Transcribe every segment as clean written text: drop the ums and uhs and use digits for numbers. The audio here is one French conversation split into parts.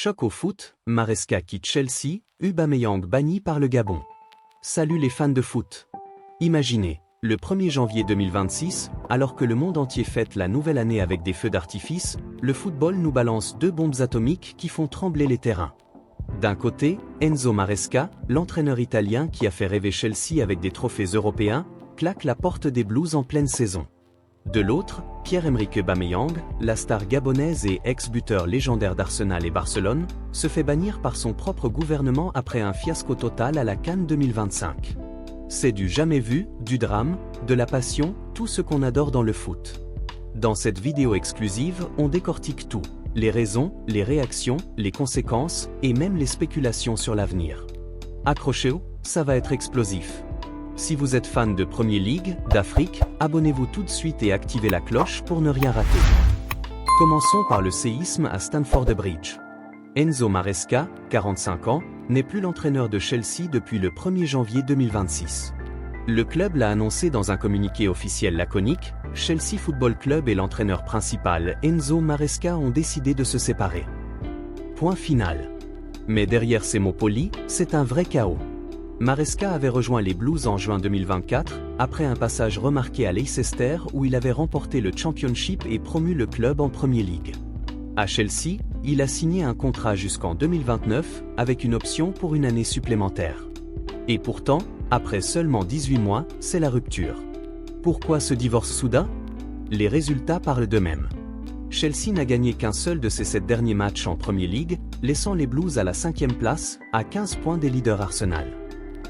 Choc au foot, Maresca quitte Chelsea, Aubameyang banni par le Gabon. Salut les fans de foot. Imaginez, le 1er janvier 2026, alors que le monde entier fête la nouvelle année avec des feux d'artifice, le football nous balance deux bombes atomiques qui font trembler les terrains. D'un côté, Enzo Maresca, l'entraîneur italien qui a fait rêver Chelsea avec des trophées européens, claque la porte des Blues en pleine saison. De l'autre, Pierre-Emerick Aubameyang, la star gabonaise et ex-buteur légendaire d'Arsenal et Barcelone, se fait bannir par son propre gouvernement après un fiasco total à la CAN 2025. C'est du jamais vu, du drame, de la passion, tout ce qu'on adore dans le foot. Dans cette vidéo exclusive, on décortique tout, les raisons, les réactions, les conséquences et même les spéculations sur l'avenir. Accrochez-vous, ça va être explosif. Si vous êtes fan de Premier League, d'Afrique, abonnez-vous tout de suite et activez la cloche pour ne rien rater. Commençons par le séisme à Stamford Bridge. Enzo Maresca, 45 ans, n'est plus l'entraîneur de Chelsea depuis le 1er janvier 2026. Le club l'a annoncé dans un communiqué officiel laconique, Chelsea Football Club et l'entraîneur principal Enzo Maresca ont décidé de se séparer. Point final. Mais derrière ces mots polis, c'est un vrai chaos. Maresca avait rejoint les Blues en juin 2024, après un passage remarqué à Leicester où il avait remporté le Championship et promu le club en Premier League. À Chelsea, il a signé un contrat jusqu'en 2029, avec une option pour une année supplémentaire. Et pourtant, après seulement 18 mois, c'est la rupture. Pourquoi ce divorce soudain? Les résultats parlent d'eux-mêmes. Chelsea n'a gagné qu'un seul de ses 7 derniers matchs en Premier League, laissant les Blues à la 5e place, à 15 points des leaders Arsenal.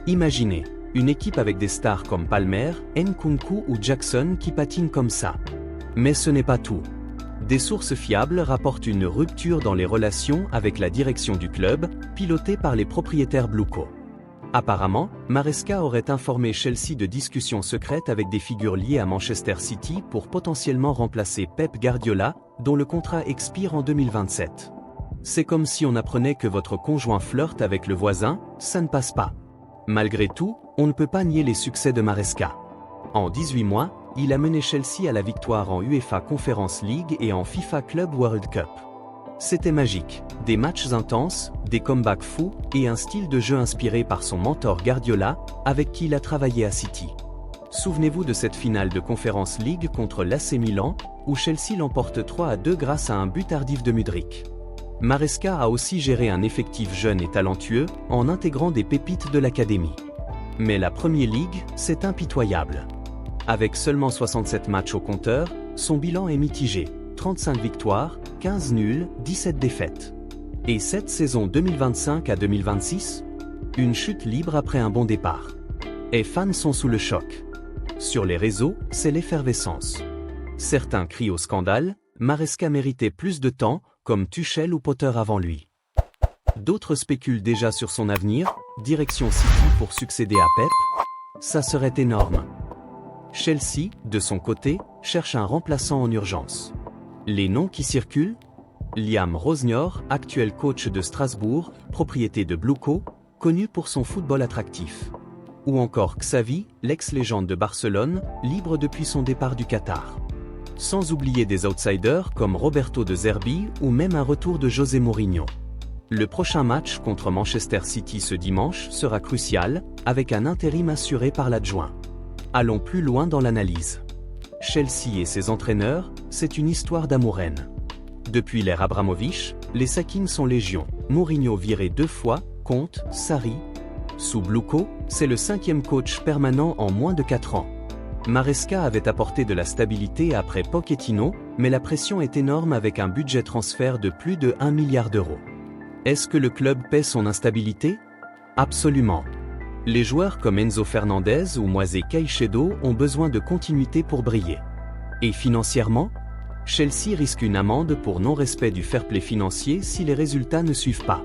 Imaginez, une équipe avec des stars comme Palmer, Nkunku ou Jackson qui patinent comme ça. Mais ce n'est pas tout. Des sources fiables rapportent une rupture dans les relations avec la direction du club, pilotée par les propriétaires Bluco. Apparemment, Maresca aurait informé Chelsea de discussions secrètes avec des figures liées à Manchester City pour potentiellement remplacer Pep Guardiola, dont le contrat expire en 2027. C'est comme si on apprenait que votre conjoint flirte avec le voisin, ça ne passe pas. Malgré tout, on ne peut pas nier les succès de Maresca. En 18 mois, il a mené Chelsea à la victoire en UEFA Conference League et en FIFA Club World Cup. C'était magique, des matchs intenses, des comebacks fous et un style de jeu inspiré par son mentor Guardiola, avec qui il a travaillé à City. Souvenez-vous de cette finale de Conference League contre l'AC Milan, où Chelsea l'emporte 3-2 grâce à un but tardif de Mudryk. Maresca a aussi géré un effectif jeune et talentueux, en intégrant des pépites de l'académie. Mais la Premier League, c'est impitoyable. Avec seulement 67 matchs au compteur, son bilan est mitigé, 35 victoires, 15 nuls, 17 défaites. Et cette saison 2025 à 2026? Une chute libre après un bon départ. Et fans sont sous le choc. Sur les réseaux, c'est l'effervescence. Certains crient au scandale, Maresca méritait plus de temps, comme Tuchel ou Potter avant lui. D'autres spéculent déjà sur son avenir, direction City pour succéder à Pep. Ça serait énorme. Chelsea, de son côté, cherche un remplaçant en urgence. Les noms qui circulent? Liam Rosenior, actuel coach de Strasbourg, propriété de Bluco, connu pour son football attractif. Ou encore Xavi, l'ex-légende de Barcelone, libre depuis son départ du Qatar. Sans oublier des outsiders comme Roberto De Zerbi ou même un retour de José Mourinho. Le prochain match contre Manchester City ce dimanche sera crucial, avec un intérim assuré par l'adjoint. Allons plus loin dans l'analyse. Chelsea et ses entraîneurs, c'est une histoire d'amour-haine. Depuis l'ère Abramovich, les sackings sont légion. Mourinho viré 2 fois, Conte, Sarri. Sous Bluco, c'est le 5e coach permanent en moins de 4 ans. Maresca avait apporté de la stabilité après Pochettino, mais la pression est énorme avec un budget transfert de plus de 1 milliard d'euros. Est-ce que le club paie son instabilité? Absolument. Les joueurs comme Enzo Fernandez ou Moisés Caicedo ont besoin de continuité pour briller. Et financièrement? Chelsea risque une amende pour non-respect du fair play financier si les résultats ne suivent pas.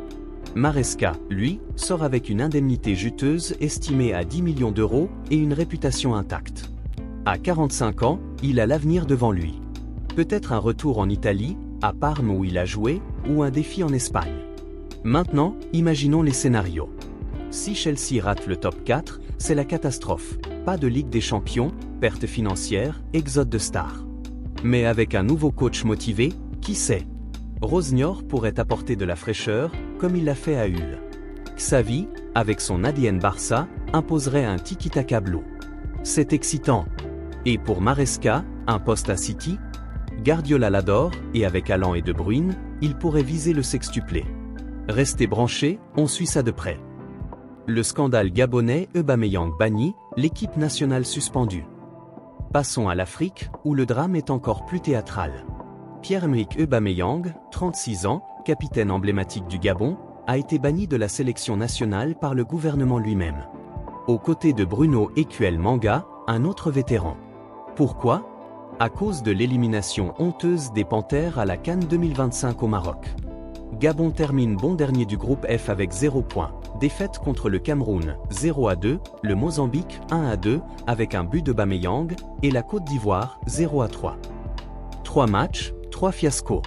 Maresca, lui, sort avec une indemnité juteuse estimée à 10 millions d'euros et une réputation intacte. À 45 ans, il a l'avenir devant lui. Peut-être un retour en Italie, à Parme où il a joué, ou un défi en Espagne. Maintenant, imaginons les scénarios. Si Chelsea rate le top 4, c'est la catastrophe. Pas de Ligue des Champions, perte financière, exode de stars. Mais avec un nouveau coach motivé, qui sait? Rosnior pourrait apporter de la fraîcheur, comme il l'a fait à Hull. Xavi, avec son ADN Barça, imposerait un tiki-taka bleu. C'est excitant. Et pour Maresca, un poste à City, Guardiola l'adore, et avec Haaland et De Bruyne, il pourrait viser le sextuplé. Restez branchés, on suit ça de près. Le scandale gabonais, Aubameyang banni, l'équipe nationale suspendue. Passons à l'Afrique, où le drame est encore plus théâtral. Pierre-Emerick Aubameyang, 36 ans, capitaine emblématique du Gabon, a été banni de la sélection nationale par le gouvernement lui-même. Aux côtés de Bruno Ecuel Manga, un autre vétéran. Pourquoi ? À cause de l'élimination honteuse des Panthères à la CAN 2025 au Maroc. Gabon termine bon dernier du groupe F avec 0 points. Défaite contre le Cameroun, 0-2, le Mozambique, 1-2, avec un but d'Aubameyang, et la Côte d'Ivoire, 0-3. 3 matchs, 3 fiascos.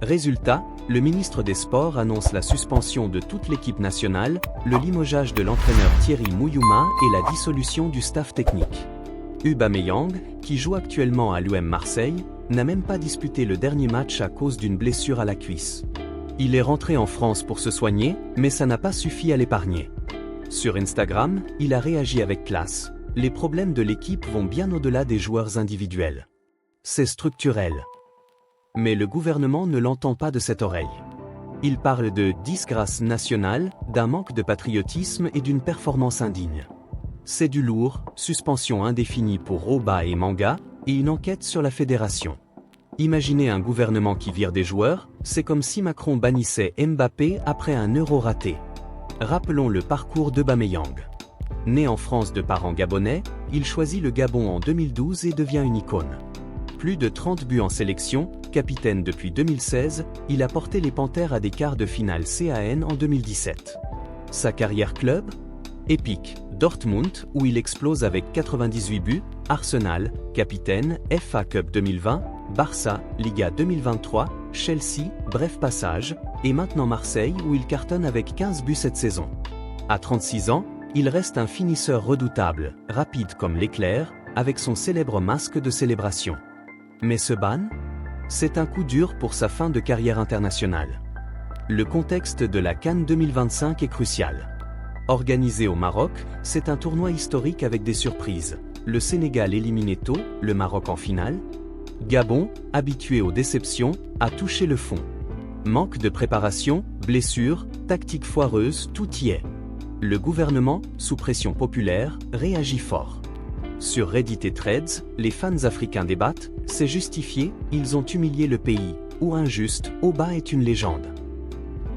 Résultat, le ministre des Sports annonce la suspension de toute l'équipe nationale, le limogeage de l'entraîneur Thierry Mouyouma et la dissolution du staff technique. Aubameyang, qui joue actuellement à l'UM Marseille, n'a même pas disputé le dernier match à cause d'une blessure à la cuisse. Il est rentré en France pour se soigner, mais ça n'a pas suffi à l'épargner. Sur Instagram, il a réagi avec classe. Les problèmes de l'équipe vont bien au-delà des joueurs individuels. C'est structurel. Mais le gouvernement ne l'entend pas de cette oreille. Il parle de disgrâce nationale, d'un manque de patriotisme et d'une performance indigne. C'est du lourd, suspension indéfinie pour Oba et Manga, et une enquête sur la fédération. Imaginez un gouvernement qui vire des joueurs, c'est comme si Macron bannissait Mbappé après un Euro raté. Rappelons le parcours d'Aubameyang. Né en France de parents gabonais, il choisit le Gabon en 2012 et devient une icône. Plus de 30 buts en sélection, capitaine depuis 2016, il a porté les Panthères à des quarts de finale CAN en 2017. Sa carrière club ? Épique. Dortmund, où il explose avec 98 buts, Arsenal, capitaine, FA Cup 2020, Barça, Liga 2023, Chelsea, bref passage, et maintenant Marseille où il cartonne avec 15 buts cette saison. À 36 ans, il reste un finisseur redoutable, rapide comme l'éclair, avec son célèbre masque de célébration. Mais ce ban ? C'est un coup dur pour sa fin de carrière internationale. Le contexte de la CAN 2025 est crucial. Organisé au Maroc, c'est un tournoi historique avec des surprises. Le Sénégal éliminé tôt, le Maroc en finale. Gabon, habitué aux déceptions, a touché le fond. Manque de préparation, blessures, tactique foireuse, tout y est. Le gouvernement, sous pression populaire, réagit fort. Sur Reddit et Threads, les fans africains débattent, c'est justifié, ils ont humilié le pays, ou injuste, Oba est une légende.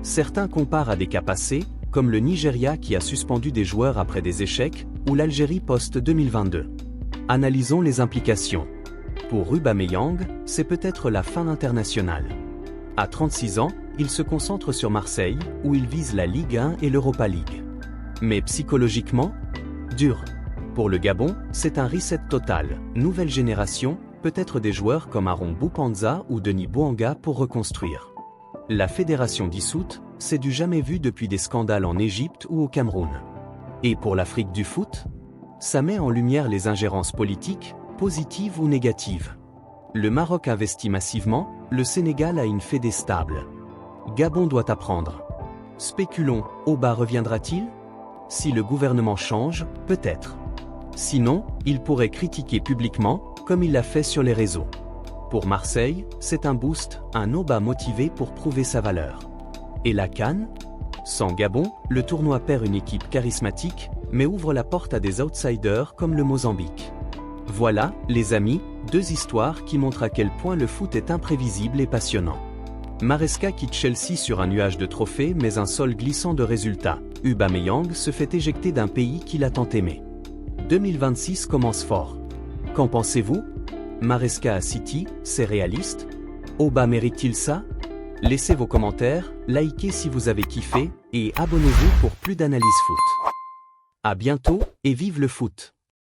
Certains comparent à des cas passés, comme le Nigeria qui a suspendu des joueurs après des échecs, ou l'Algérie post-2022. Analysons les implications. Pour Aubameyang, c'est peut-être la fin internationale. À 36 ans, il se concentre sur Marseille, où il vise la Ligue 1 et l'Europa League. Mais psychologiquement, dur. Pour le Gabon, c'est un reset total, nouvelle génération, peut-être des joueurs comme Aaron Boupanza ou Denis Bouanga pour reconstruire. La fédération dissoute, c'est du jamais vu depuis des scandales en Égypte ou au Cameroun. Et pour l'Afrique du foot, ça met en lumière les ingérences politiques, positives ou négatives. Le Maroc investit massivement, le Sénégal a une fédé stable. Gabon doit apprendre. Spéculons, Oba reviendra-t-il ? Si le gouvernement change, peut-être. Sinon, il pourrait critiquer publiquement, comme il l'a fait sur les réseaux. Pour Marseille, c'est un boost, un Oba motivé pour prouver sa valeur. Et la CAN ? Sans Gabon, le tournoi perd une équipe charismatique, mais ouvre la porte à des outsiders comme le Mozambique. Voilà, les amis, deux histoires qui montrent à quel point le foot est imprévisible et passionnant. Maresca quitte Chelsea sur un nuage de trophées mais un sol glissant de résultats. Aubameyang se fait éjecter d'un pays qu'il a tant aimé. 2026 commence fort. Qu'en pensez-vous ? Maresca à City, c'est réaliste ? Oba mérite-t-il ça ? Laissez vos commentaires, likez si vous avez kiffé, et abonnez-vous pour plus d'analyse foot. À bientôt, et vive le foot!